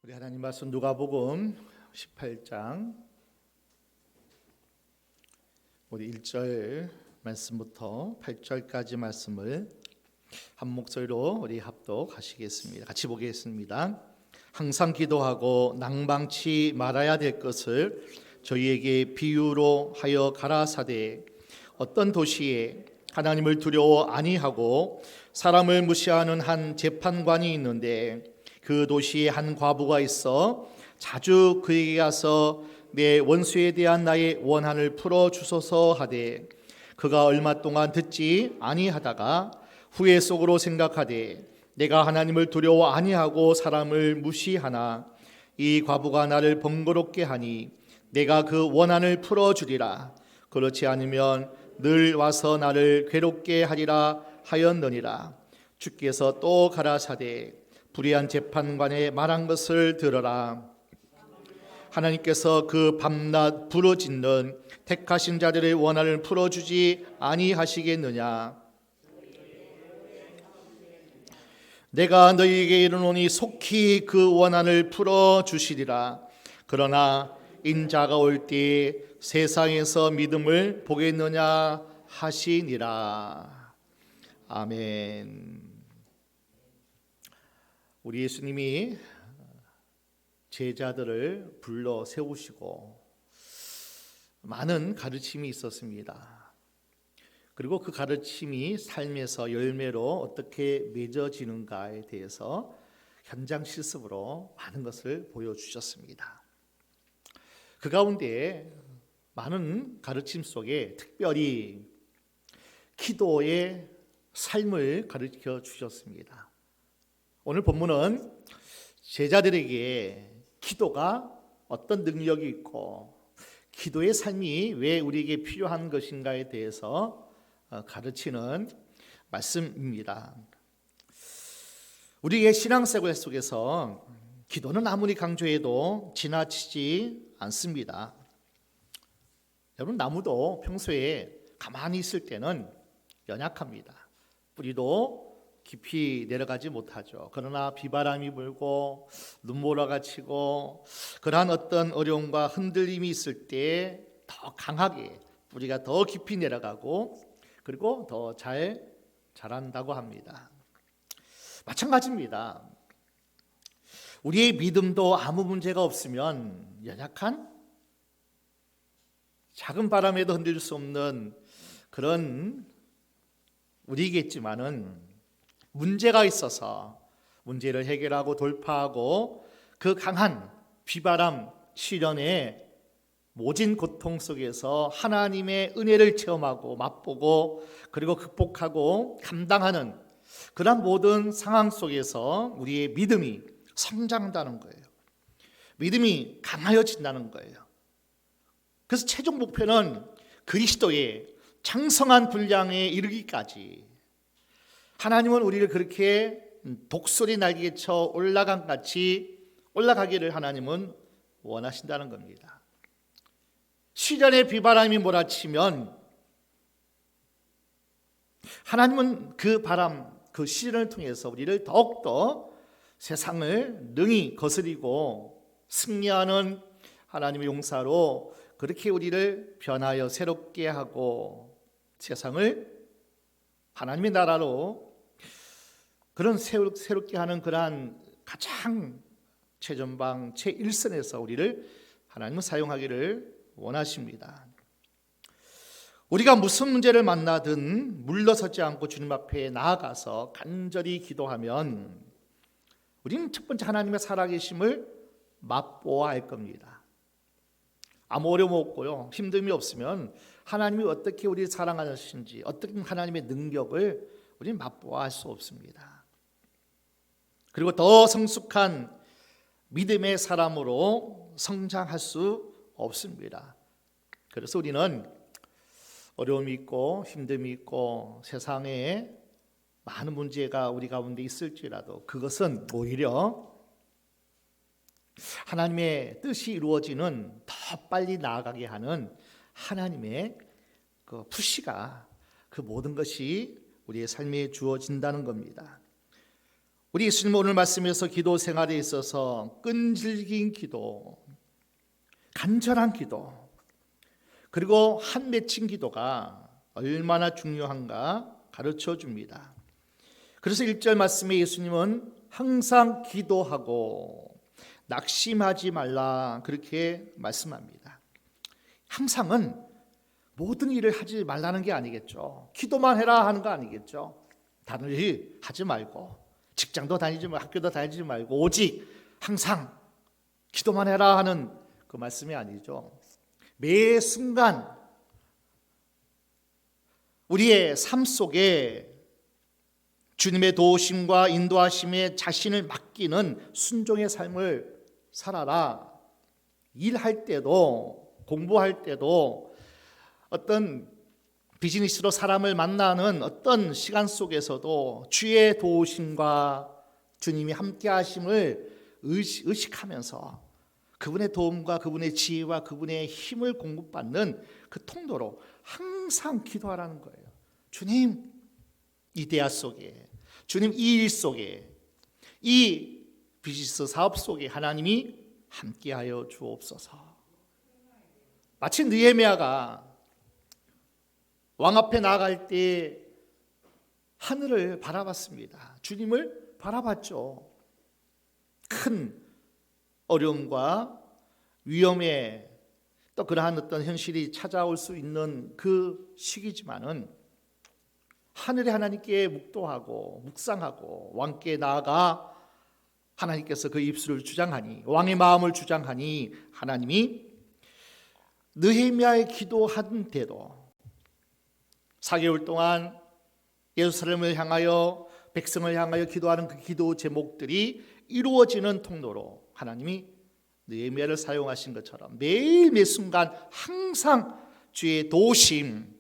우리 하나님 말씀 누가복음 18장 우리 1절 말씀부터 8절까지 말씀을 한 목소리로 우리 합독하시겠습니다. 같이 보겠습니다. 항상 기도하고 낭망치 말아야 될 것을 저희에게 비유로 하여 가라사대 어떤 도시에 하나님을 두려워 아니하고 사람을 무시하는 한 재판관이 있는데 그 도시에 한 과부가 있어 자주 그에게 가서 내 원수에 대한 나의 원한을 풀어 주소서 하되 그가 얼마 동안 듣지 아니하다가 후회 속으로 생각하되 내가 하나님을 두려워 아니하고 사람을 무시하나 이 과부가 나를 번거롭게 하니 내가 그 원한을 풀어 주리라. 그렇지 않으면 늘 와서 나를 괴롭게 하리라 하였느니라. 주께서 또 가라사대 불의한 재판관의 말한 것을 들어라. 하나님께서 그 밤낮 부르짖는 택하신 자들의 원한을 풀어주지 아니하시겠느냐. 내가 너희에게 이르노니 속히 그 원한을 풀어주시리라. 그러나 인자가 올 때 세상에서 믿음을 보겠느냐 하시니라. 아멘. 우리 예수님이 제자들을 불러 세우시고 많은 가르침이 있었습니다. 그리고 그 가르침이 삶에서 열매로 어떻게 맺어지는가에 대해서 현장 실습으로 많은 것을 보여주셨습니다. 그 가운데 많은 가르침 속에 특별히 기도의 삶을 가르쳐 주셨습니다. 오늘 본문은 제자들에게 기도가 어떤 능력이 있고 기도의 삶이 왜 우리에게 필요한 것인가에 대해서 가르치는 말씀입니다. 우리의 신앙생활 속에서 기도는 아무리 강조해도 지나치지 않습니다. 여러분, 나무도 평소에 가만히 있을 때는 연약합니다. 뿌리도 깊이 내려가지 못하죠. 그러나 비바람이 불고 눈보라가 치고 그러한 어떤 어려움과 흔들림이 있을 때 더 강하게 뿌리가 더 깊이 내려가고 그리고 더 잘 자란다고 합니다. 마찬가지입니다. 우리의 믿음도 아무 문제가 없으면 연약한 작은 바람에도 흔들릴 수 없는 그런 우리겠지만은 문제가 있어서 문제를 해결하고 돌파하고 그 강한 비바람 시련의 모진 고통 속에서 하나님의 은혜를 체험하고 맛보고 그리고 극복하고 감당하는 그런 모든 상황 속에서 우리의 믿음이 성장한다는 거예요. 믿음이 강하여진다는 거예요. 그래서 최종 목표는 그리스도의 장성한 분량에 이르기까지 하나님은 우리를 그렇게 독수리 날개쳐 올라간 같이 올라가기를 하나님은 원하신다는 겁니다. 시련의 비바람이 몰아치면 하나님은 그 바람, 그 시련을 통해서 우리를 더욱더 세상을 능히 거스리고 승리하는 하나님의 용사로 그렇게 우리를 변하여 새롭게 하고 세상을 하나님의 나라로 그런 새롭게 하는 그러한 가장 최전방 최일선에서 우리를 하나님은 사용하기를 원하십니다. 우리가 무슨 문제를 만나든 물러서지 않고 주님 앞에 나아가서 간절히 기도하면 우리는 첫 번째 하나님의 살아계심을 맛보아야 할 겁니다. 아무 어려움 없고요, 힘듦이 없으면 하나님이 어떻게 우리를 사랑하시는지 어떤 하나님의 능력을 우리는 맛보아 할 수 없습니다. 그리고 더 성숙한 믿음의 사람으로 성장할 수 없습니다. 그래서 우리는 어려움이 있고 힘듦이 있고 세상에 많은 문제가 우리 가운데 있을지라도 그것은 오히려 하나님의 뜻이 이루어지는 더 빨리 나아가게 하는 하나님의 그 푸시가 그 모든 것이 우리의 삶에 주어진다는 겁니다. 우리 예수님 오늘 말씀에서 기도 생활에 있어서 끈질긴 기도, 간절한 기도, 그리고 한 맺힌 기도가 얼마나 중요한가 가르쳐 줍니다. 그래서 1절 말씀에 예수님은 항상 기도하고 낙심하지 말라 그렇게 말씀합니다. 항상은 모든 일을 하지 말라는 게 아니겠죠. 기도만 해라 하는 거 아니겠죠. 다른 일 하지 말고, 직장도 다니지 말고, 학교도 다니지 말고, 오직 항상 기도만 해라 하는 그 말씀이 아니죠. 매 순간 우리의 삶 속에 주님의 도우심과 인도하심에 자신을 맡기는 순종의 삶을 살아라. 일할 때도, 공부할 때도, 어떤 비즈니스로 사람을 만나는 어떤 시간 속에서도 주의 도우심과 주님이 함께 하심을 의식하면서 그분의 도움과 그분의 지혜와 그분의 힘을 공급받는 그 통로로 항상 기도하라는 거예요. 주님, 이 대화 속에, 주님 이 일 속에, 이 비즈니스 사업 속에 하나님이 함께하여 주옵소서. 마치 느헤미야가 왕 앞에 나아갈 때 하늘을 바라봤습니다. 주님을 바라봤죠. 큰 어려움과 위험에 또 그러한 어떤 현실이 찾아올 수 있는 그 시기지만은 하늘의 하나님께 묵도하고 묵상하고 왕께 나아가 하나님께서 그 입술을 주장하니, 왕의 마음을 주장하니 하나님이 느헤미야의 기도한 대로 4개월 동안 예루살렘을 향하여, 백성을 향하여 기도하는 그 기도 제목들이 이루어지는 통로로 하나님이 느헤미야를 사용하신 것처럼 매일 매 순간 항상 주의 도우심,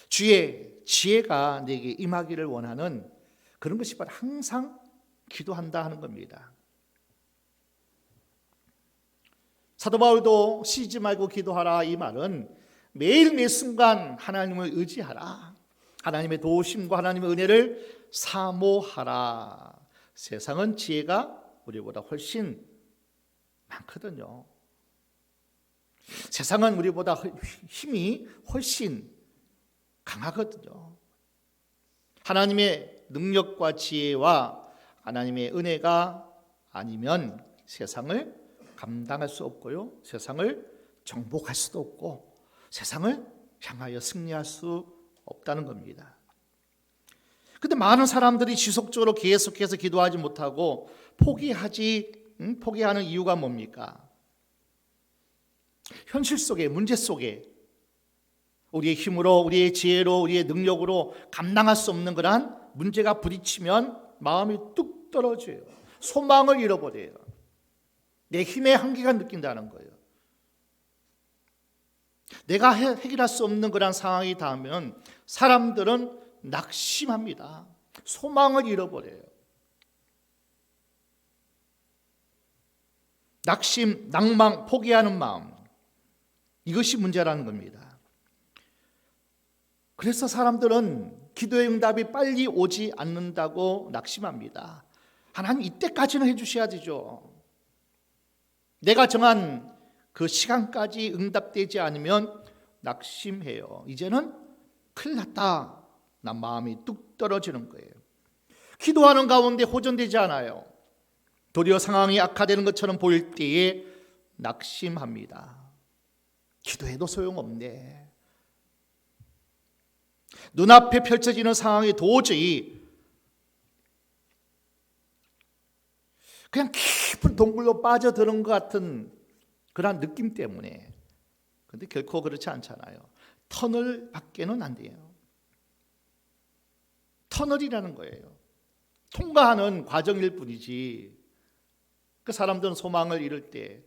주의 지혜가 내게 임하기를 원하는 그런 것이 바로 항상 기도한다 하는 겁니다. 사도 바울도 쉬지 말고 기도하라 이 말은 매일 매 순간 하나님을 의지하라, 하나님의 도우심과 하나님의 은혜를 사모하라. 세상은 지혜가 우리보다 훨씬 많거든요. 세상은 우리보다 힘이 훨씬 강하거든요. 하나님의 능력과 지혜와 하나님의 은혜가 아니면 세상을 감당할 수 없고요, 세상을 정복할 수도 없고 세상을 향하여 승리할 수 없다는 겁니다. 그런데 많은 사람들이 지속적으로 계속해서 기도하지 못하고 포기하는 이유가 뭡니까? 현실 속에, 문제 속에 우리의 힘으로, 우리의 지혜로, 우리의 능력으로 감당할 수 없는 그러한 문제가 부딪히면 마음이 뚝 떨어져요. 소망을 잃어버려요. 내 힘의 한계가 느낀다는 거예요. 내가 해결할 수 없는 그런 상황이 닿으면 사람들은 낙심합니다. 소망을 잃어버려요. 낙심, 낭망, 포기하는 마음, 이것이 문제라는 겁니다. 그래서 사람들은 기도의 응답이 빨리 오지 않는다고 낙심합니다. 하나님 이때까지는 해주셔야 되죠. 내가 정한 그 시간까지 응답되지 않으면 낙심해요. 이제는 큰일 났다. 난 마음이 뚝 떨어지는 거예요. 기도하는 가운데 호전되지 않아요. 도리어 상황이 악화되는 것처럼 보일 때에 낙심합니다. 기도해도 소용없네. 눈앞에 펼쳐지는 상황이 도저히 그냥 깊은 동굴로 빠져드는 것 같은 그런 느낌 때문에. 그런데 결코 그렇지 않잖아요. 터널 밖에는 안 돼요. 터널이라는 거예요. 통과하는 과정일 뿐이지. 그 사람들은 소망을 잃을 때,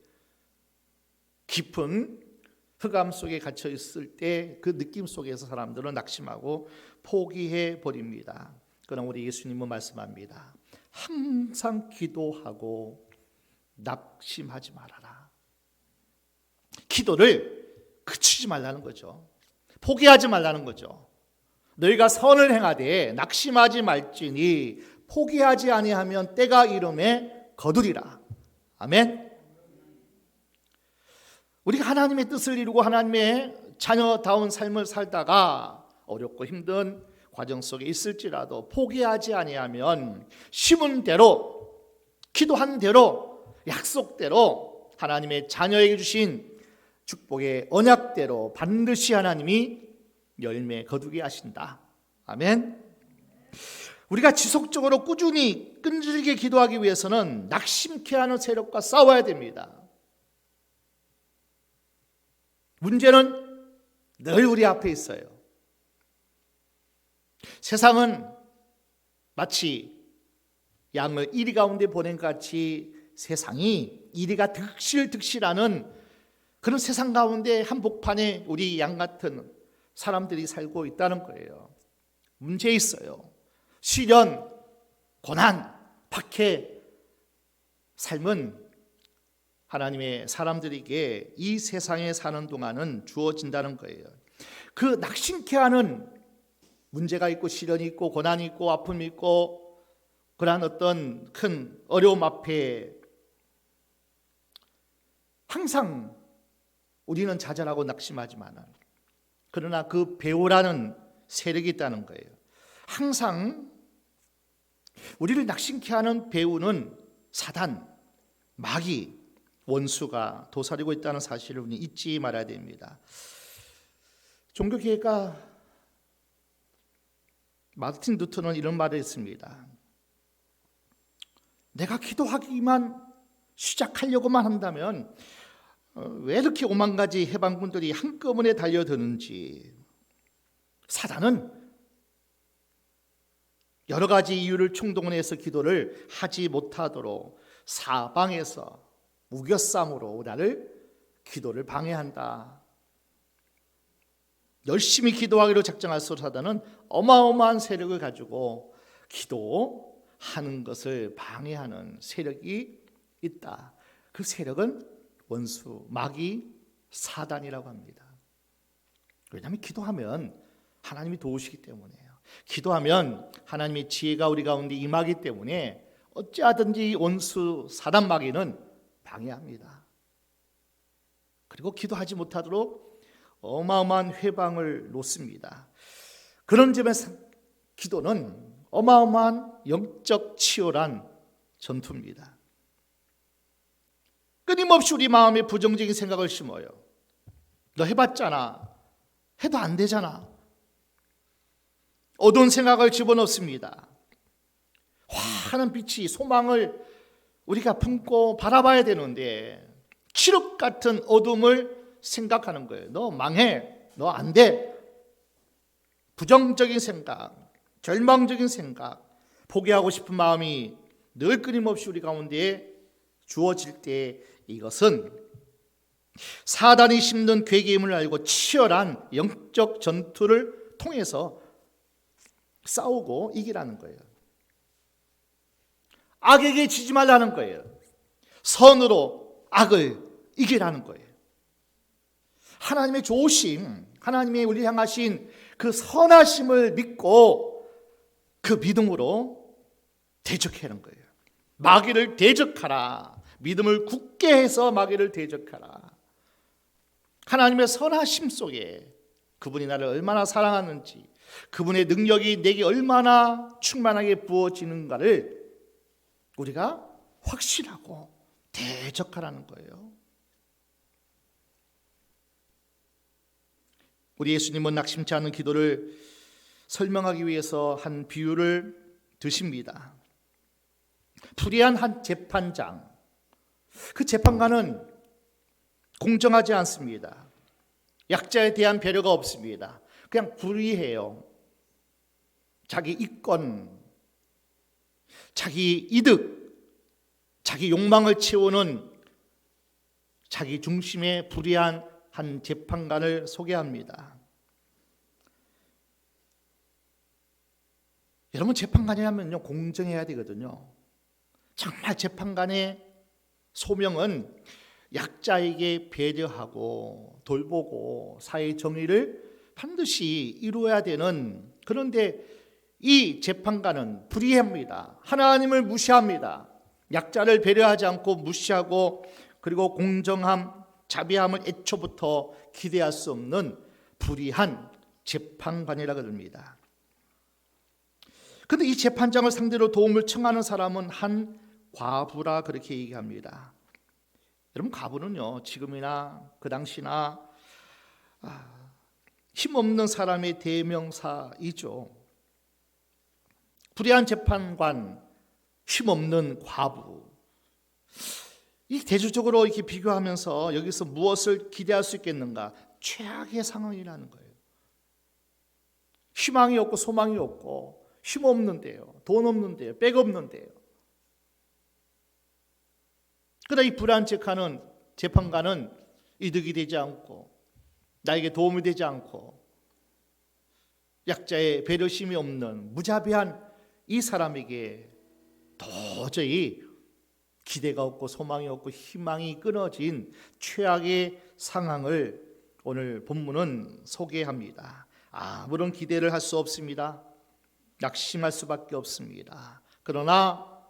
깊은 흑암 속에 갇혀 있을 때 그 느낌 속에서 사람들은 낙심하고 포기해 버립니다. 그러나 우리 예수님은 말씀합니다. 항상 기도하고 낙심하지 말아라. 기도를 그치지 말라는 거죠. 포기하지 말라는 거죠. 너희가 선을 행하되 낙심하지 말지니 포기하지 아니하면 때가 이름에 거두리라. 아멘. 우리가 하나님의 뜻을 이루고 하나님의 자녀다운 삶을 살다가 어렵고 힘든 과정 속에 있을지라도 포기하지 아니하면 심은 대로, 기도한 대로, 약속대로 하나님의 자녀에게 주신 축복의 언약대로 반드시 하나님이 열매 거두게 하신다. 아멘. 우리가 지속적으로 꾸준히 끈질기게 기도하기 위해서는 낙심케 하는 세력과 싸워야 됩니다. 문제는 늘 우리 앞에 있어요. 세상은 마치 양을 이리 가운데 보낸 것 같이 세상이 이리가 득실득실하는 그런 세상 가운데 한복판에 우리 양 같은 사람들이 살고 있다는 거예요. 문제 있어요. 시련, 고난, 박해, 삶은 하나님의 사람들에게 이 세상에 사는 동안은 주어진다는 거예요. 그 낙심케 하는 문제가 있고 시련이 있고 고난이 있고 아픔이 있고 그러한 어떤 큰 어려움 앞에 항상 우리는 좌절하고 낙심하지만 그러나 그 배우라는 세력이 있다는 거예요. 항상 우리를 낙심케 하는 배우는 사단, 마귀, 원수가 도사리고 있다는 사실을 우리 잊지 말아야 됩니다. 종교개혁가 마르틴 루터는 이런 말을 했습니다. 내가 기도하기만 시작하려고만 한다면 왜 이렇게 5만 가지 해방군들이 한꺼번에 달려드는지. 사단은 여러 가지 이유를 총동원해서 기도를 하지 못하도록 사방에서 우겨쌈으로 나를 기도를 방해한다. 열심히 기도하기로 작정할수록 사단은 어마어마한 세력을 가지고 기도하는 것을 방해하는 세력이 있다. 그 세력은 원수, 마귀, 사단이라고 합니다. 왜냐하면 기도하면 하나님이 도우시기 때문에요. 기도하면 하나님의 지혜가 우리 가운데 임하기 때문에 어찌하든지 원수, 사단, 마귀는 방해합니다. 그리고 기도하지 못하도록 어마어마한 회방을 놓습니다. 그런 점에서 기도는 어마어마한 영적 치열한 전투입니다. 끊임없이 우리 마음에 부정적인 생각을 심어요. 너 해봤잖아. 해도 안 되잖아. 어두운 생각을 집어넣습니다. 환한 빛이 소망을 우리가 품고 바라봐야 되는데 칠흑 같은 어둠을 생각하는 거예요. 너 망해. 너 안 돼. 부정적인 생각, 절망적인 생각, 포기하고 싶은 마음이 늘 끊임없이 우리 가운데 주어질 때 이것은 사단이 심는 괴계임을 알고 치열한 영적 전투를 통해서 싸우고 이기라는 거예요. 악에게 지지 말라는 거예요. 선으로 악을 이기라는 거예요. 하나님의 좋으심, 하나님의 우리 향하신 그 선하심을 믿고 그 믿음으로 대적하는 거예요. 마귀를 대적하라. 믿음을 굳게 해서 마귀를 대적하라. 하나님의 선하심 속에 그분이 나를 얼마나 사랑하는지, 그분의 능력이 내게 얼마나 충만하게 부어지는가를 우리가 확신하고 대적하라는 거예요. 우리 예수님은 낙심치 않은 기도를 설명하기 위해서 한 비유를 드십니다. 불의한 한 재판장, 그 재판관은 공정하지 않습니다. 약자에 대한 배려가 없습니다. 그냥 불의해요. 자기 이권, 자기 이득, 자기 욕망을 채우는 자기 중심의 불의한 한 재판관을 소개합니다. 여러분, 재판관이라면요 공정해야 되거든요. 정말 재판관의 소명은 약자에게 배려하고 돌보고 사회 정의를 반드시 이루어야 되는, 그런데 이 재판관은 불의합니다. 하나님을 무시합니다. 약자를 배려하지 않고 무시하고, 그리고 공정함, 자비함을 애초부터 기대할 수 없는 불의한 재판관이라고 합니다. 그런데 이 재판장을 상대로 도움을 청하는 사람은 한 과부라 그렇게 얘기합니다. 여러분, 과부는요, 지금이나 그 당시나 힘없는 사람의 대명사이죠. 불의한 재판관, 힘없는 과부. 이 대조적으로 이렇게 비교하면서 여기서 무엇을 기대할 수 있겠는가? 최악의 상황이라는 거예요. 희망이 없고 소망이 없고, 힘없는데요, 돈 없는데요, 백 없는데요. 그러나 이 불의한 재판관은 이득이 되지 않고, 나에게 도움이 되지 않고, 약자의 배려심이 없는 무자비한 이 사람에게 도저히 기대가 없고 소망이 없고 희망이 끊어진 최악의 상황을 오늘 본문은 소개합니다. 아무런 기대를 할 수 없습니다. 낙심할 수밖에 없습니다. 그러나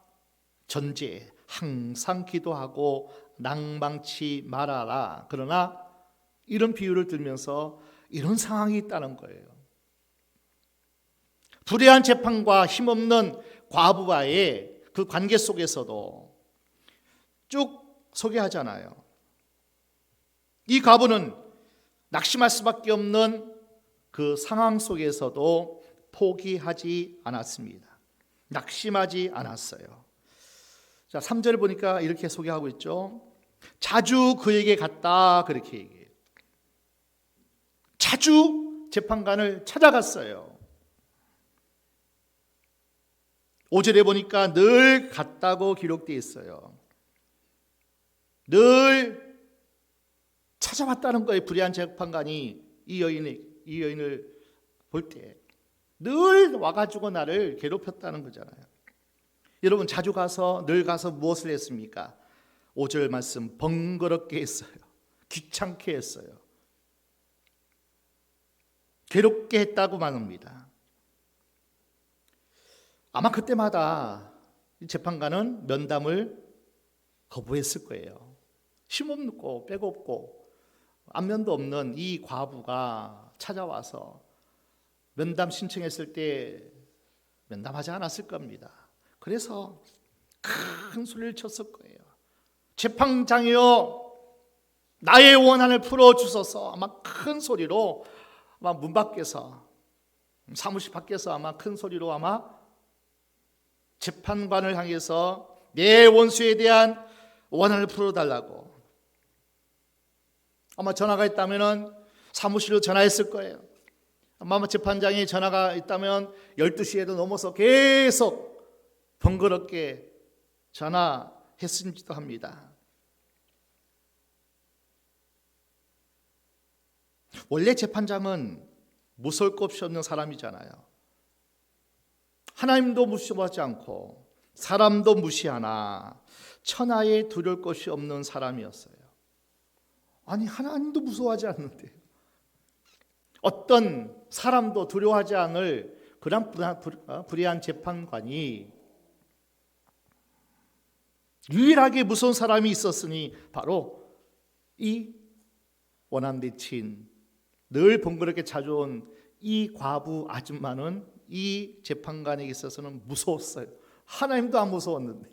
전제 항상 기도하고 낭망치 말아라. 그러나 이런 비유를 들면서 이런 상황이 있다는 거예요. 불의한 재판과 힘없는 과부와의 그 관계 속에서도 쭉 소개하잖아요. 이 과부는 낙심할 수밖에 없는 그 상황 속에서도 포기하지 않았습니다. 낙심하지 않았어요. 자, 3절을 보니까 이렇게 소개하고 있죠. 자주 그에게 갔다 그렇게 얘기해요. 자주 재판관을 찾아갔어요. 5절에 보니까 늘 갔다고 기록되어 있어요. 늘 찾아왔다는 거예요. 불의한 재판관이 이 여인을 볼 때 늘 와가지고 나를 괴롭혔다는 거잖아요. 여러분, 자주 가서 늘 가서 무엇을 했습니까? 5절 말씀, 번거롭게 했어요. 귀찮게 했어요. 괴롭게 했다고 말합니다. 아마 그때마다 재판관은 면담을 거부했을 거예요. 힘없고 빼곡고 안면도 없는 이 과부가 찾아와서 면담 신청했을 때 면담하지 않았을 겁니다. 그래서 큰 소리를 쳤을 거예요. 재판장이여, 나의 원한을 풀어주소서. 아마 큰 소리로, 아마 문 밖에서, 사무실 밖에서 아마 큰 소리로 아마 재판관을 향해서 내 원수에 대한 원한을 풀어달라고. 아마 전화가 있다면 사무실로 전화했을 거예요. 아마 재판장이 전화가 있다면 12시에도 넘어서 계속 번거롭게 전화했을지도 합니다. 원래 재판장은 무서울 것 없이 없는 사람이잖아요. 하나님도 무시하지 않고 사람도 무시하나 천하에 두려울 것이 없는 사람이었어요. 아니, 하나님도 무서워하지 않는데 어떤 사람도 두려워하지 않을 그런 불의한 재판관이 유일하게 무서운 사람이 있었으니 바로 이 원한대친 늘 번거롭게 찾아온 이 과부 아줌마는 이 재판관에게 있어서는 무서웠어요. 하나님도 안 무서웠는데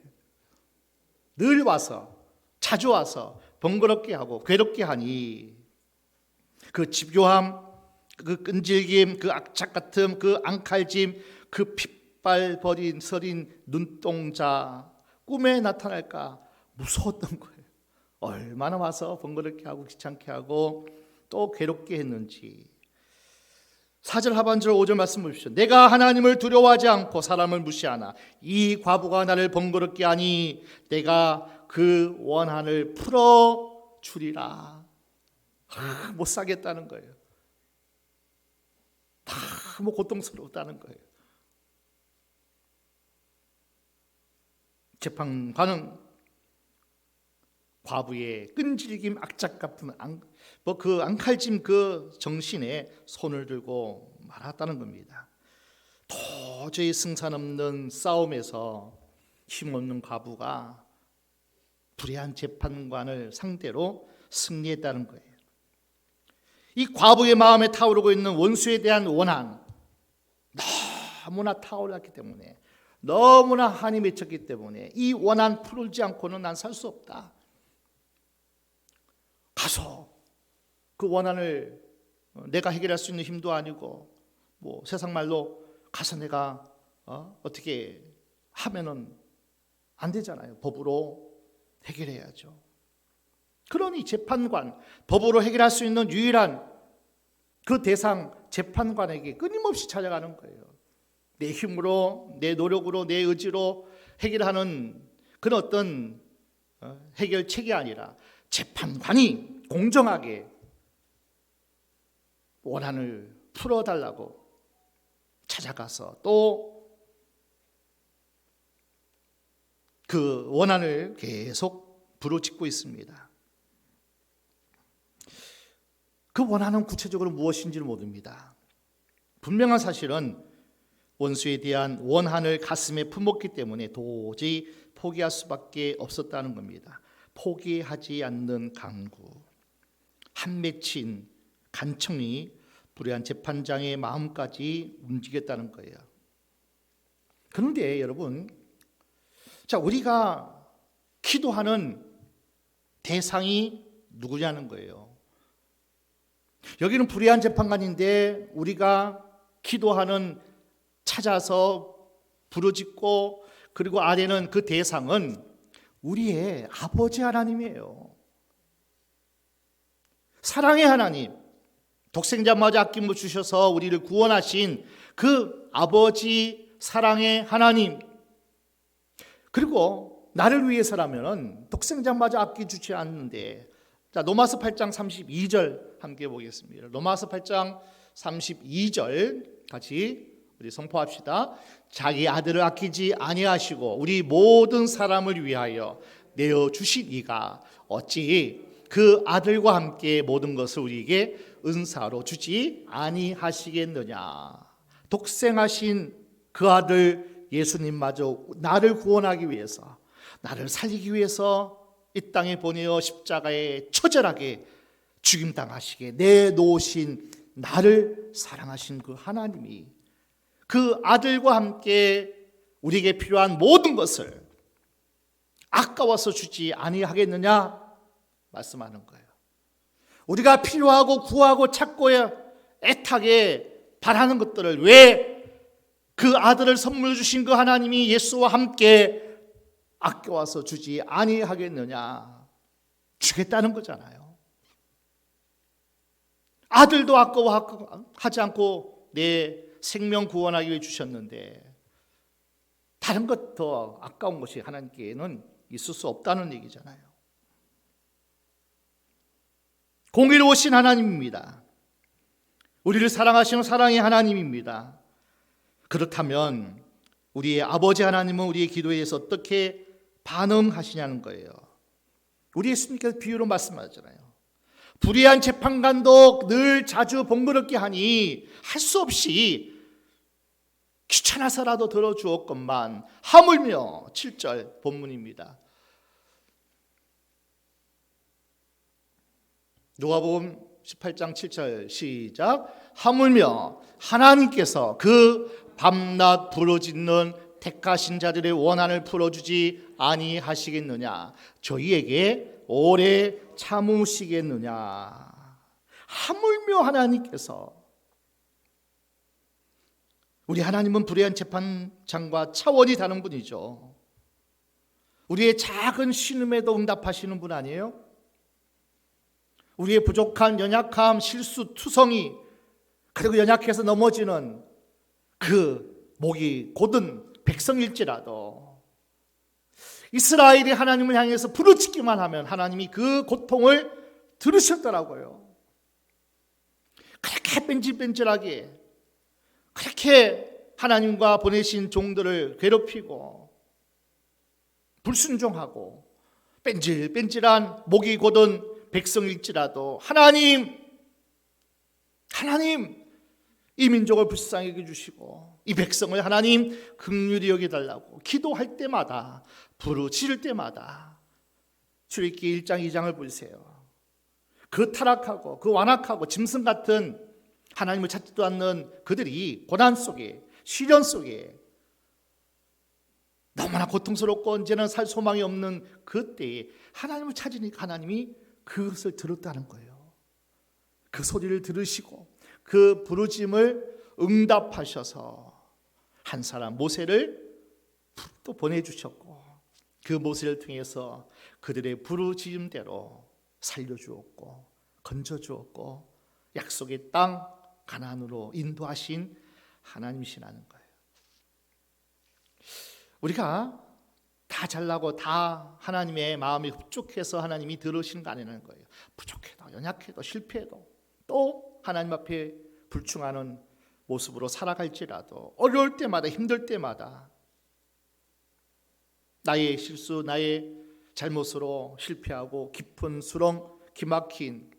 늘 와서 자주 와서 번거롭게 하고 괴롭게 하니 그 집요함, 그 끈질김, 그 악착 같음, 그 앙칼짐, 그 핏발 버린 서린 눈동자 꿈에 나타날까 무서웠던 거예요. 얼마나 와서 번거롭게 하고 귀찮게 하고 또 괴롭게 했는지. 4절 하반절 5절 말씀 보십시오. 내가 하나님을 두려워하지 않고 사람을 무시하나 이 과부가 나를 번거롭게 하니 내가 그 원한을 풀어주리라. 못 사겠다는 거예요. 너무 고통스럽다는 거예요. 재판관은 과부의 끈질김, 악착 같은 그 앙칼짐 그 정신에 손을 들고 말았다는 겁니다. 도저히 승산 없는 싸움에서 힘없는 과부가 불의한 재판관을 상대로 승리했다는 거예요. 이 과부의 마음에 타오르고 있는 원수에 대한 원한, 너무나 타올랐기 때문에, 너무나 한이 맺혔기 때문에 이 원한 풀지 않고는 난 살 수 없다. 가서 그 원한을 내가 해결할 수 있는 힘도 아니고, 뭐 세상 말로 가서 내가 어떻게 하면은 안 되잖아요. 법으로 해결해야죠. 그러니 재판관, 법으로 해결할 수 있는 유일한 그 대상 재판관에게 끊임없이 찾아가는 거예요. 내 힘으로, 내 노력으로, 내 의지로 해결하는 그런 어떤 해결책이 아니라 재판관이 공정하게 원한을 풀어달라고 찾아가서 또 그 원한을 계속 부르짖고 있습니다. 그 원한은 구체적으로 무엇인지를 모릅니다. 분명한 사실은 원수에 대한 원한을 가슴에 품었기 때문에 도저히 포기할 수밖에 없었다는 겁니다. 포기하지 않는 강구, 한 맺힌 간청이 불의한 재판장의 마음까지 움직였다는 거예요. 그런데 여러분, 자, 우리가 기도하는 대상이 누구냐는 거예요. 여기는 불의한 재판관인데 우리가 기도하는, 찾아서 부르짖고, 그리고 아래는 그 대상은 우리의 아버지 하나님이에요. 사랑의 하나님, 독생자마저 아낌을 주셔서 우리를 구원하신 그 아버지 사랑의 하나님, 그리고 나를 위해서라면 독생자마저 아껴주지 않는데, 자, 로마서 8장 32절 함께 보겠습니다. 로마서 8장 32절 같이 우리 선포합시다. 자기 아들을 아끼지 아니하시고 우리 모든 사람을 위하여 내어주신 이가 어찌 그 아들과 함께 모든 것을 우리에게 은사로 주지 아니하시겠느냐. 독생하신 그 아들 예수님마저 나를 구원하기 위해서, 나를 살리기 위해서 이 땅에 보내어 십자가에 처절하게 죽임당하시게 내놓으신 나를 사랑하신 그 하나님이 그 아들과 함께 우리에게 필요한 모든 것을 아까워서 주지 아니하겠느냐 말씀하는 거예요. 우리가 필요하고 구하고 찾고 애타게 바라는 것들을 왜 그 아들을 선물 주신 그 하나님이 예수와 함께 아껴와서 주지 아니하겠느냐. 주겠다는 거잖아요. 아들도 아까워하지 않고 내 생명 구원하기 위해 주셨는데 다른 것 더 아까운 것이 하나님께는 있을 수 없다는 얘기잖아요. 공의로우신 하나님입니다. 우리를 사랑하시는 사랑의 하나님입니다. 그렇다면 우리의 아버지 하나님은 우리의 기도에 대해서 어떻게 반응하시냐는 거예요. 우리 예수님께서 비유로 말씀하잖아요. 불의한 재판관도 늘 자주 번거롭게 하니 할 수 없이 귀찮아서라도 들어주었건만 하물며 7절 본문입니다. 누가복음 18장 7절 시작. 하물며 하나님께서 그 밤낮 부르짖는 택하신 자들의 원한을 풀어주지 아니하시겠느냐. 저희에게 오래 참으시겠느냐. 하물며 하나님께서, 우리 하나님은 불의한 재판장과 차원이 다른 분이죠. 우리의 작은 신음에도 응답하시는 분 아니에요? 우리의 부족한 연약함, 실수, 투성이, 그리고 연약해서 넘어지는 그 목이 곧은 백성일지라도 이스라엘이 하나님을 향해서 부르짖기만 하면 하나님이 그 고통을 들으셨더라고요. 그렇게 뺀질뺀질하게, 그렇게 하나님과 보내신 종들을 괴롭히고 불순종하고 뺀질뺀질한 목이 곧은 백성일지라도 하나님 이 민족을 불쌍히 여겨주시고 이 백성을 하나님 긍휼히 여겨달라고 기도할 때마다, 부르짖을 때마다 출애굽기 1장 2장을 보세요. 그 타락하고 그 완악하고 짐승 같은 하나님을 찾지도 않는 그들이 고난 속에, 시련 속에 너무나 고통스럽고 이제는 살 소망이 없는 그때에 하나님을 찾으니까 하나님이 그것을 들었다는 거예요. 그 소리를 들으시고 그 부르짖음을 응답하셔서 한 사람 모세를 또 보내주셨고, 그 모세를 통해서 그들의 부르짖음대로 살려주었고 건져주었고 약속의 땅 가나안으로 인도하신 하나님이시라는 거예요. 우리가 다 잘나고 다 하나님의 마음이 흡족해서 하나님이 들으시는 거 아니라는 거예요. 부족해도 연약해도 실패해도 또 하나님 앞에 불충하는 모습으로 살아갈지라도 어려울 때마다 힘들 때마다 나의 실수, 나의 잘못으로 실패하고 깊은 수렁, 기막힌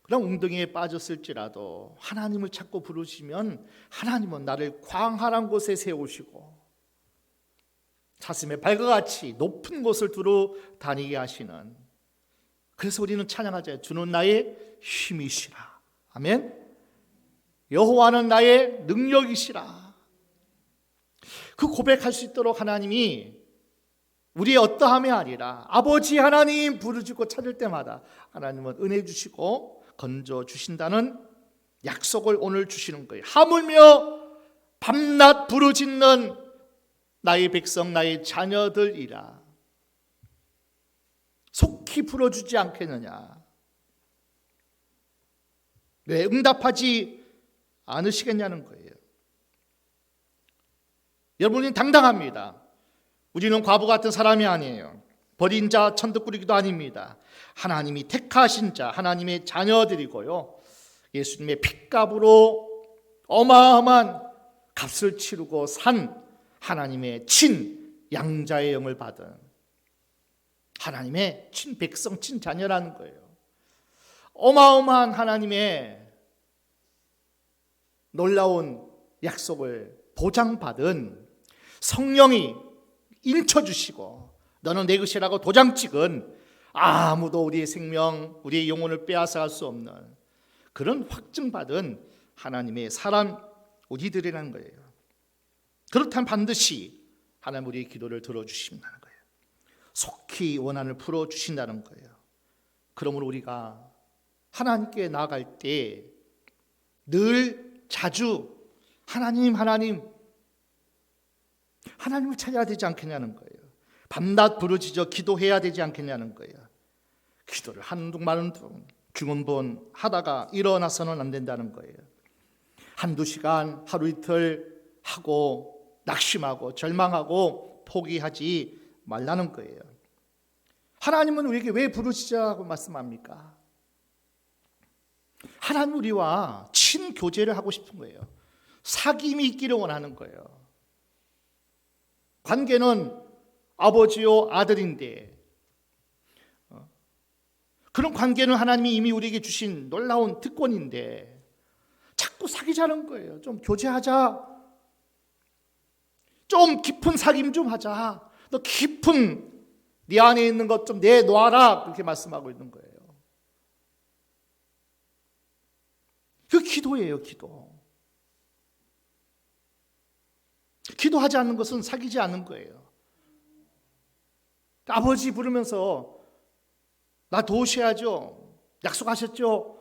그런 웅덩이에 빠졌을지라도 하나님을 찾고 부르시면 하나님은 나를 광활한 곳에 세우시고 사슴의 발과 같이 높은 곳을 두루 다니게 하시는, 그래서 우리는 찬양하자. 주는 나의 힘이시라. 아멘. 여호와는 나의 능력이시라. 그 고백할 수 있도록 하나님이 우리의 어떠함이 아니라 아버지 하나님 부르짖고 찾을 때마다 하나님은 은혜 주시고 건져 주신다는 약속을 오늘 주시는 거예요. 하물며 밤낮 부르짖는 나의 백성, 나의 자녀들이라 속히 풀어주지 않겠느냐. 왜 응답하지 않으시겠냐는 거예요. 여러분은 당당합니다. 우리는 과부 같은 사람이 아니에요. 버린 자 천덕꾸리기도 아닙니다. 하나님이 택하신 자, 하나님의 자녀들이고요, 예수님의 핏값으로 어마어마한 값을 치르고 산 하나님의 친 양자의 영을 받은 하나님의 친 백성, 친 자녀라는 거예요. 어마어마한 하나님의 놀라운 약속을 보장받은, 성령이 인쳐주시고 너는 내 것이라고 도장 찍은, 아무도 우리의 생명, 우리의 영혼을 빼앗아갈 수 없는 그런 확증받은 하나님의 사람 우리들이라는 거예요. 그렇다면 반드시 하나님 우리의 기도를 들어주신다는 거예요. 속히 원한을 풀어주신다는 거예요. 그러므로 우리가 하나님께 나아갈 때 늘 자주 하나님을 찾아야 되지 않겠냐는 거예요. 밤낮 부르짖어 기도해야 되지 않겠냐는 거예요. 기도를 하는 둥 마는 둥 중언부언 하다가 일어나서는 안 된다는 거예요. 한두 시간, 하루 이틀 하고 낙심하고 절망하고 포기하지 말라는 거예요. 하나님은 우리에게 왜 부르시자고 말씀합니까? 하나님 우리와 친교제를 하고 싶은 거예요. 사귐이 있기를 원하는 거예요. 관계는 아버지요 아들인데, 그런 관계는 하나님이 이미 우리에게 주신 놀라운 특권인데 자꾸 사귀자는 거예요. 좀 교제하자, 좀 깊은 사귐 좀 하자, 너 깊은 네 안에 있는 것 좀 내놓아라, 그렇게 말씀하고 있는 거예요. 그 기도예요. 기도하지 않는 것은 사귀지 않는 거예요. 아버지 부르면서 나 도우셔야죠, 약속하셨죠,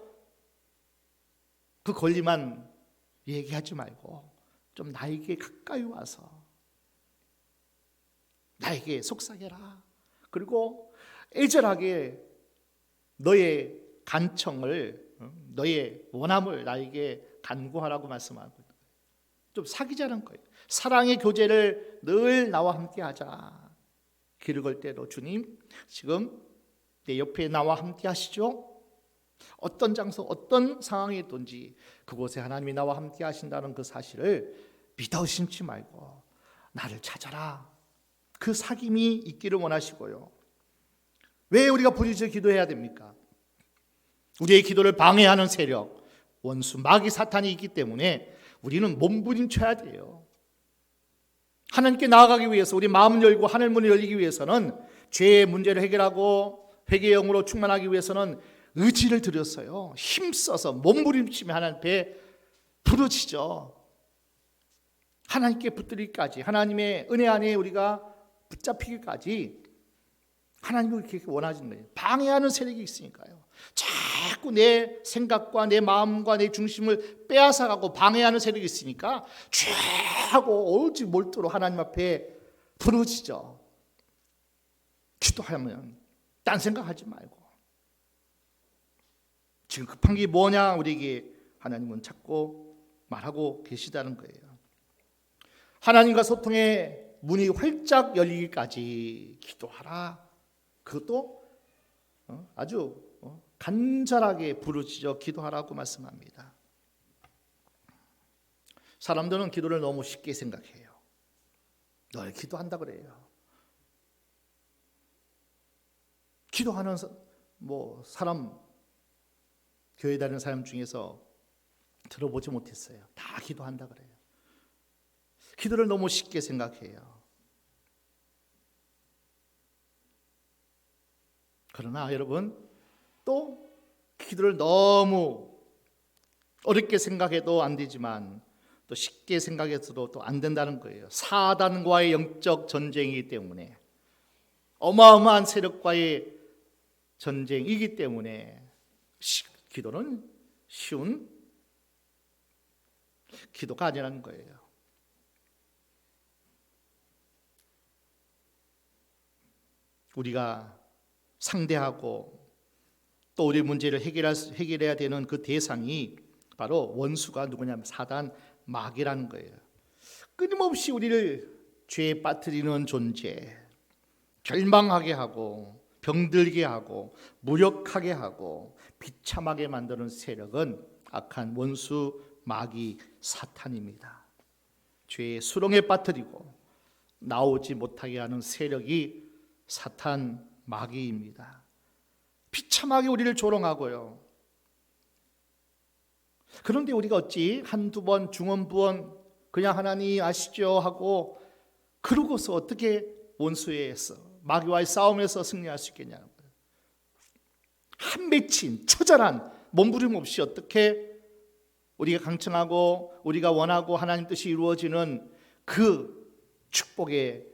그 권리만 얘기하지 말고 좀 나에게 가까이 와서 나에게 속삭여라. 그리고 애절하게 너의 간청을, 너의 원함을 나에게 간구하라고 말씀하고 있는 거예요. 좀 사귀자는 거예요. 사랑의 교제를 늘 나와 함께 하자. 길을 걸 때도 주님 지금 내 옆에 나와 함께 하시죠. 어떤 장소, 어떤 상황에 있든지 그곳에 하나님이 나와 함께 하신다는 그 사실을 믿어 의심치 말고 나를 찾아라. 그 사귐이 있기를 원하시고요. 왜 우리가 부르짖어 기도해야 됩니까? 우리의 기도를 방해하는 세력, 원수, 마귀, 사탄이 있기 때문에 우리는 몸부림쳐야 돼요. 하나님께 나아가기 위해서 우리 마음을 열고 하늘 문을 열리기 위해서는 죄의 문제를 해결하고 회개의 영으로 충만하기 위해서는 의지를 들였어요. 힘써서 몸부림치며 하나님 앞에 부르짖어 하나님께 붙들기까지, 하나님의 은혜 안에 우리가 붙잡히기까지 하나님이 그렇게 원하시는 거예요. 방해하는 세력이 있으니까요. 자꾸 내 생각과 내 마음과 내 중심을 빼앗아가고 방해하는 세력이 있으니까 쥐하고 오직 몰두로 하나님 앞에 부르짖어. 기도하면 딴 생각하지 말고 지금 급한 게 뭐냐 우리에게 하나님은 자꾸 말하고 계시다는 거예요. 하나님과 소통의 문이 활짝 열리기까지 기도하라. 그것도 아주 간절하게 부르짖어 기도하라고 말씀합니다. 사람들은 기도를 너무 쉽게 생각해요. 널 기도한다 그래요. 기도하는 사람, 교회 다니는 사람 중에서 들어보지 못했어요. 다 기도한다 그래요. 기도를 너무 쉽게 생각해요. 그러나 여러분, 또 기도를 너무 어렵게 생각해도 안 되지만 또 쉽게 생각해서도 또 안 된다는 거예요. 사단과의 영적 전쟁이기 때문에, 어마어마한 세력과의 전쟁이기 때문에 기도는 쉬운 기도가 아니라는 거예요. 우리가 상대하고 또 우리 문제를 해결해야 되는 그 대상이 바로 원수가 누구냐면 사단, 마귀라는 거예요. 끊임없이 우리를 죄에 빠뜨리는 존재, 절망하게 하고 병들게 하고 무력하게 하고 비참하게 만드는 세력은 악한 원수 마귀 사탄입니다. 죄의 수렁에 빠뜨리고 나오지 못하게 하는 세력이 사탄 마귀입니다. 비참하게 우리를 조롱하고요. 그런데 우리가 어찌 한두 번 중언부언 그냥 하나님 아시죠 하고 그러고서 어떻게 원수의 마귀와의 싸움에서 승리할 수 있겠냐는 거예요. 한 맺힌 처절한 몸부림 없이 어떻게 우리가 강청하고 우리가 원하고 하나님 뜻이 이루어지는 그 축복의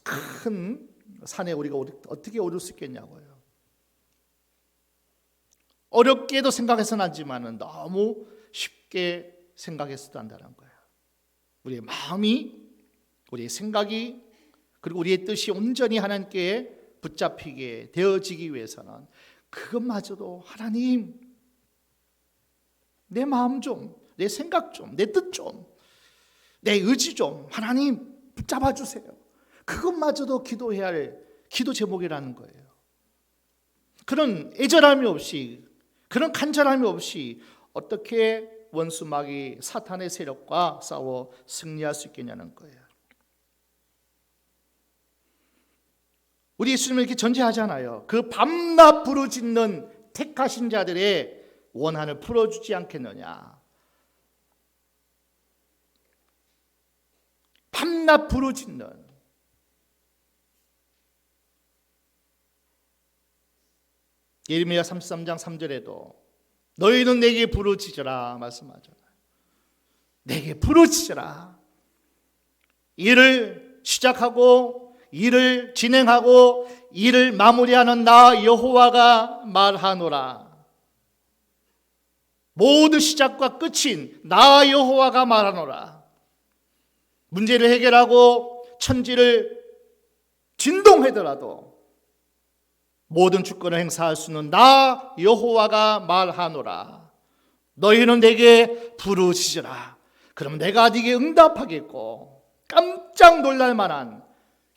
큰 산에 우리가 어떻게 오를 수 있겠냐고요. 어렵게도 생각해서는 하지만 너무 쉽게 생각해서도 한다는 거예요. 우리의 마음이, 우리의 생각이, 그리고 우리의 뜻이 온전히 하나님께 붙잡히게 되어지기 위해서는 그것마저도 하나님, 내 마음 좀, 내 생각 좀, 내 뜻 좀, 내 의지 좀 하나님 붙잡아 주세요. 그것마저도 기도해야 할 기도 제목이라는 거예요. 그런 애절함이 없이, 그런 간절함이 없이 어떻게 원수 마귀 사탄의 세력과 싸워 승리할 수 있겠냐는 거예요. 우리 예수님은 이렇게 전제하잖아요. 그 밤낮 부르짖는 택하신 자들의 원한을 풀어주지 않겠느냐. 밤낮 부르짖는, 예레미야 33장 3절에도 너희는 내게 부르짖으라 말씀하잖아요. 내게 부르짖으라. 일을 시작하고 일을 진행하고 일을 마무리하는 나 여호와가 말하노라. 모든 시작과 끝인 나 여호와가 말하노라. 문제를 해결하고 천지를 진동하더라도 모든 주권을 행사할 수 있는 나 여호와가 말하노라. 너희는 내게 부르짖으라. 그럼 내가 네게 응답하겠고 깜짝 놀랄 만한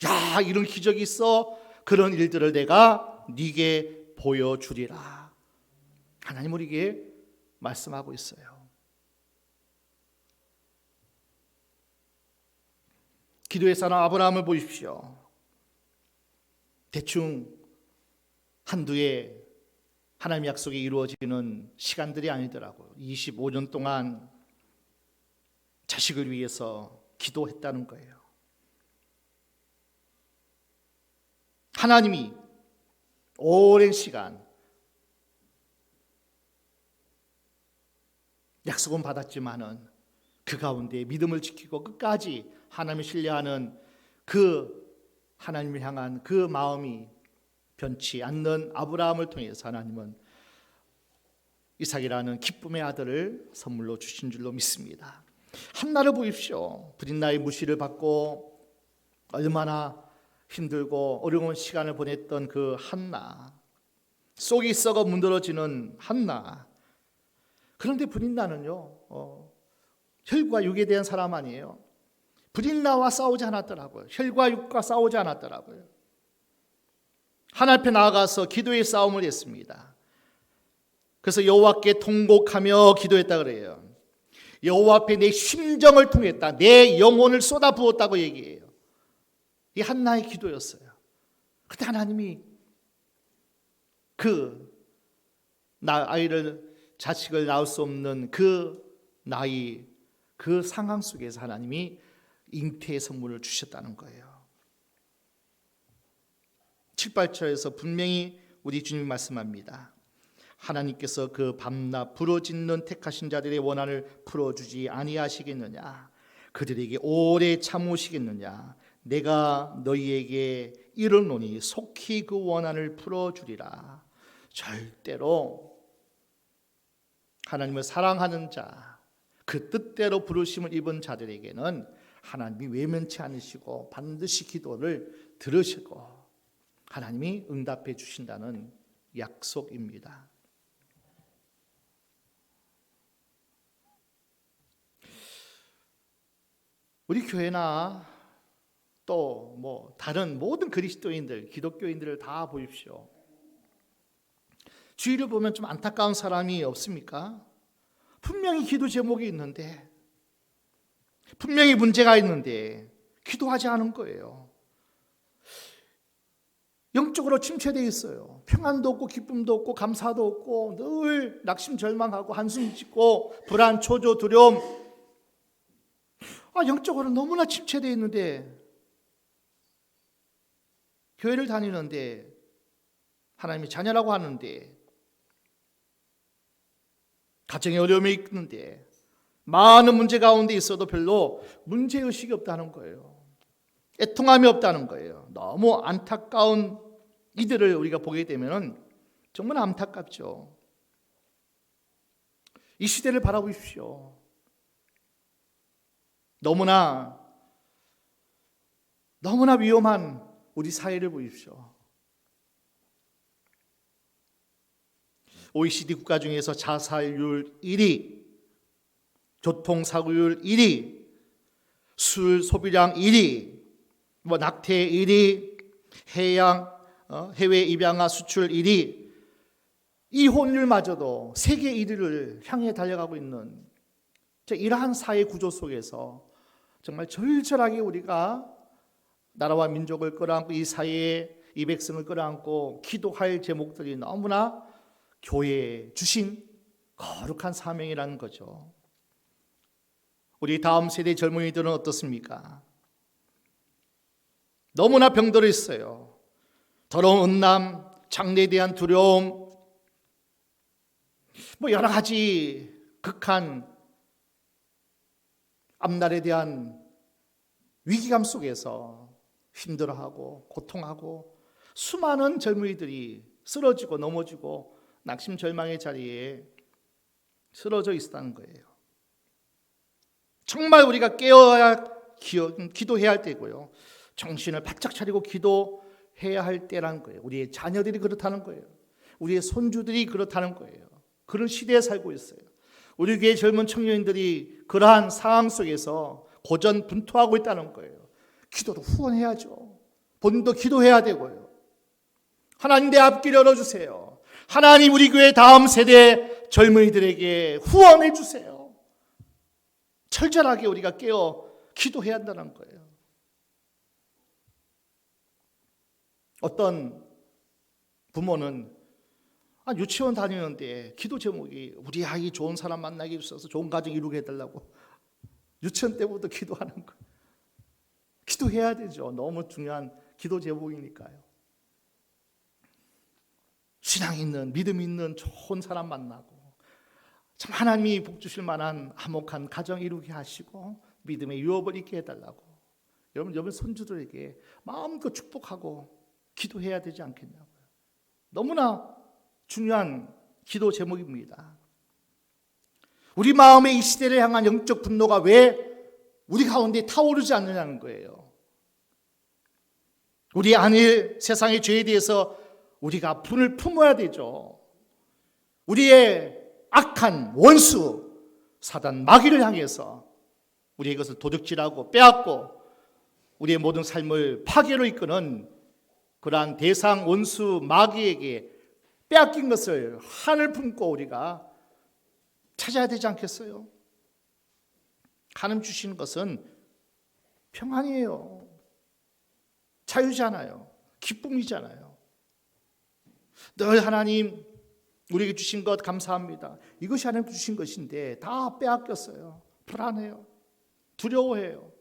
야 이런 기적이 있어. 그런 일들을 내가 네게 보여주리라. 하나님 우리에게 말씀하고 있어요. 기도의 사람 아브라함을 보십시오. 대충 한두해 하나님의 약속이 이루어지는 시간들이 아니더라고요. 25년 동안 자식을 위해서 기도했다는 거예요. 하나님이 오랜 시간 약속은 받았지만은 그 가운데 믿음을 지키고 끝까지 하나님을 신뢰하는 그 하나님을 향한 그 마음이 변치 않는 아브라함을 통해서 하나님은 이삭이라는 기쁨의 아들을 선물로 주신 줄로 믿습니다. 한나를 보십시오. 브릿나의 무시를 받고 얼마나 힘들고 어려운 시간을 보냈던 그 한나, 속이 썩어 문드러지는 한나. 그런데 브릿나는요, 혈과 육에 대한 사람 아니에요. 브릿나와 싸우지 않았더라고요. 혈과 육과 싸우지 않았더라고요. 하나님 앞에 나아가서 기도의 싸움을 했습니다. 그래서 여호와께 통곡하며 기도했다 그래요. 여호와 앞에 내 심정을 통했다. 내 영혼을 쏟아 부었다고 얘기해요. 이 한나의 기도였어요. 그때 하나님이 자식을 낳을 수 없는 그 나이, 그 상황 속에서 하나님이 잉태의 선물을 주셨다는 거예요. 7, 8절에서 분명히 우리 주님이 말씀합니다. 하나님께서 그 밤낮 부르짖는 택하신 자들의 원한을 풀어주지 아니하시겠느냐? 그들에게 오래 참으시겠느냐? 내가 너희에게 이르노니 속히 그 원한을 풀어주리라. 절대로 하나님을 사랑하는 자, 그 뜻대로 부르심을 입은 자들에게는 하나님이 외면치 않으시고 반드시 기도를 들으시고 하나님이 응답해 주신다는 약속입니다. 우리 교회나 또 다른 모든 그리스도인들, 기독교인들을 다 보십시오. 주위를 보면 좀 안타까운 사람이 없습니까? 분명히 기도 제목이 있는데, 분명히 문제가 있는데 기도하지 않은 거예요. 영적으로 침체되어 있어요. 평안도 없고 기쁨도 없고 감사도 없고 늘 낙심절망하고 한숨 짓고 불안, 초조, 두려움. 영적으로 너무나 침체되어 있는데 교회를 다니는데 하나님이 자녀라고 하는데 가정에 어려움이 있는데 많은 문제 가운데 있어도 별로 문제의식이 없다는 거예요. 애통함이 없다는 거예요. 너무 안타까운 이들을 우리가 보게 되면 정말 안타깝죠. 이 시대를 바라보십시오. 너무나 위험한 우리 사회를 보십시오. OECD 국가 중에서 자살률 1위, 교통사고율 1위, 술 소비량 1위, 낙태 1위, 해외 입양아 수출 1위, 이혼율마저도 세계 1위를 향해 달려가고 있는 이러한 사회 구조 속에서 정말 절절하게 우리가 나라와 민족을 끌어안고 이 사회에 이 백성을 끌어안고 기도할 제목들이 너무나 교회에 주신 거룩한 사명이라는 거죠. 우리 다음 세대 젊은이들은 어떻습니까? 너무나 병들어 있어요. 더러운 음란, 장래에 대한 두려움, 여러 가지 극한 앞날에 대한 위기감 속에서 힘들어하고 고통하고 수많은 젊은이들이 쓰러지고 넘어지고 낙심절망의 자리에 쓰러져 있다는 거예요. 정말 우리가 깨어야 기도해야 할 때고요. 정신을 바짝 차리고 기도해야 할 때라는 거예요. 우리의 자녀들이 그렇다는 거예요. 우리의 손주들이 그렇다는 거예요. 그런 시대에 살고 있어요. 우리 교회 젊은 청년들이 그러한 상황 속에서 고전분투하고 있다는 거예요. 기도로 후원해야죠. 본인도 기도해야 되고요. 하나님 내 앞길 열어주세요. 하나님 우리 교회 다음 세대 젊은이들에게 후원해 주세요. 철저하게 우리가 깨어 기도해야 한다는 거예요. 어떤 부모는 유치원 다니는데 기도 제목이 우리 아이 좋은 사람 만나게 해주셔서 좋은 가정 이루게 해달라고 유치원 때부터 기도하는 거예요. 기도해야 되죠. 너무 중요한 기도 제목이니까요. 신앙 있는, 믿음 있는 좋은 사람 만나고 참 하나님이 복 주실 만한 화목한 가정 이루게 하시고 믿음의 유업을 있게 해달라고 여러분 손주들에게 마음껏 축복하고 기도해야 되지 않겠냐고요. 너무나 중요한 기도 제목입니다. 우리 마음의 이 시대를 향한 영적 분노가 왜 우리 가운데 타오르지 않느냐는 거예요. 우리 안에 세상의 죄에 대해서 우리가 분을 품어야 되죠. 우리의 악한 원수 사단 마귀를 향해서 우리의 것을 도둑질하고 빼앗고 우리의 모든 삶을 파괴로 이끄는 그러한 대상 원수 마귀에게 빼앗긴 것을 한을 품고 우리가 찾아야 되지 않겠어요? 하나님 주시는 것은 평안이에요. 자유잖아요. 기쁨이잖아요. 늘 하나님 우리에게 주신 것 감사합니다. 이것이 하나님 주신 것인데 다 빼앗겼어요. 불안해요. 두려워해요.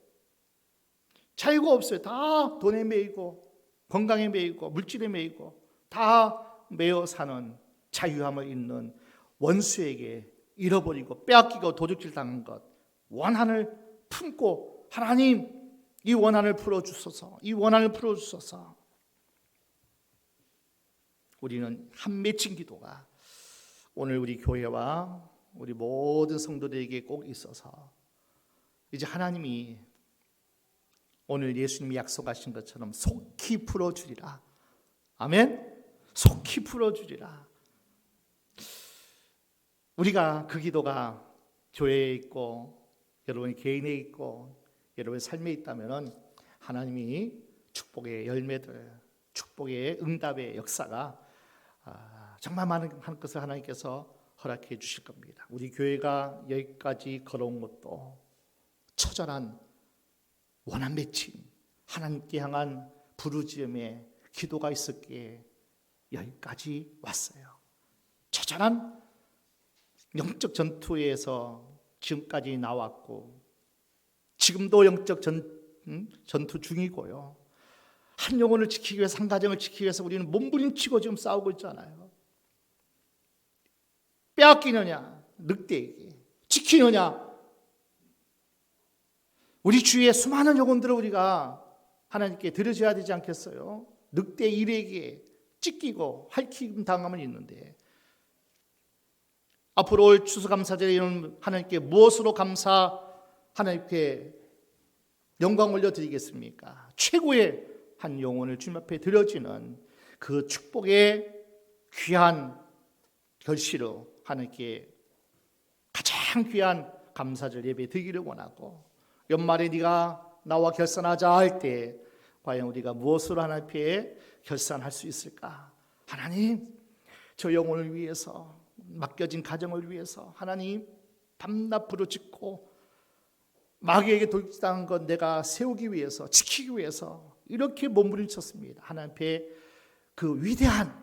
자유가 없어요. 다 돈에 매이고 건강에 매이고 물질에 매이고 다 매여 사는 자유함을 잃는 원수에게 잃어버리고 빼앗기고 도둑질 당한 것 원한을 품고 하나님 이 원한을 풀어주소서, 이 원한을 풀어주소서. 우리는 한 맺힌 기도가 오늘 우리 교회와 우리 모든 성도들에게 꼭 있어서 이제 하나님이 오늘 예수님이 약속하신 것처럼 속히 풀어주리라. 아멘? 속히 풀어주리라. 우리가 그 기도가 교회에 있고 여러분의 개인에 있고 여러분의 삶에 있다면 하나님이 축복의 열매들, 축복의 응답의 역사가 정말 많은 것을 하나님께서 허락해 주실 겁니다. 우리 교회가 여기까지 걸어온 것도 처절한 원한 맺힌 하나님께 향한 부르짖음의 기도가 있었기에 여기까지 왔어요. 처절한 영적 전투에서 지금까지 나왔고 지금도 영적 전투 중이고요. 한 영혼을 지키기 위해서, 한 가정을 지키기 위해서 우리는 몸부림치고 지금 싸우고 있잖아요. 빼앗기느냐 늑대에게, 지키느냐 우리 주위에 수많은 영혼들을 우리가 하나님께 드려줘야 되지 않겠어요? 늑대 일에게 찢기고 핥힘 당함은 있는데 앞으로 올 추수감사절에 하나님께 무엇으로 하나님께 영광 올려드리겠습니까? 최고의 한 영혼을 주님 앞에 드려지는 그 축복의 귀한 결실로 하나님께 가장 귀한 감사절 예배 드리기를 원하고 연말에 네가 나와 결산하자 할 때 과연 우리가 무엇으로 하나님 앞에 결산할 수 있을까? 하나님 저 영혼을 위해서 맡겨진 가정을 위해서 하나님 밤낮 부르짖고 마귀에게 돌직당한 것 내가 세우기 위해서 지키기 위해서 이렇게 몸부림쳤습니다. 하나님 앞에 그 위대한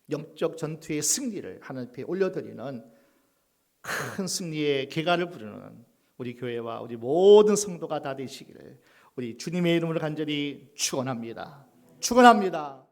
영적 전투의 승리를 하나님 앞에 올려드리는 큰 승리의 계가를 부르는 우리 교회와 우리 모든 성도가 다 되시기를 우리 주님의 이름으로 간절히 축원합니다. 축원합니다.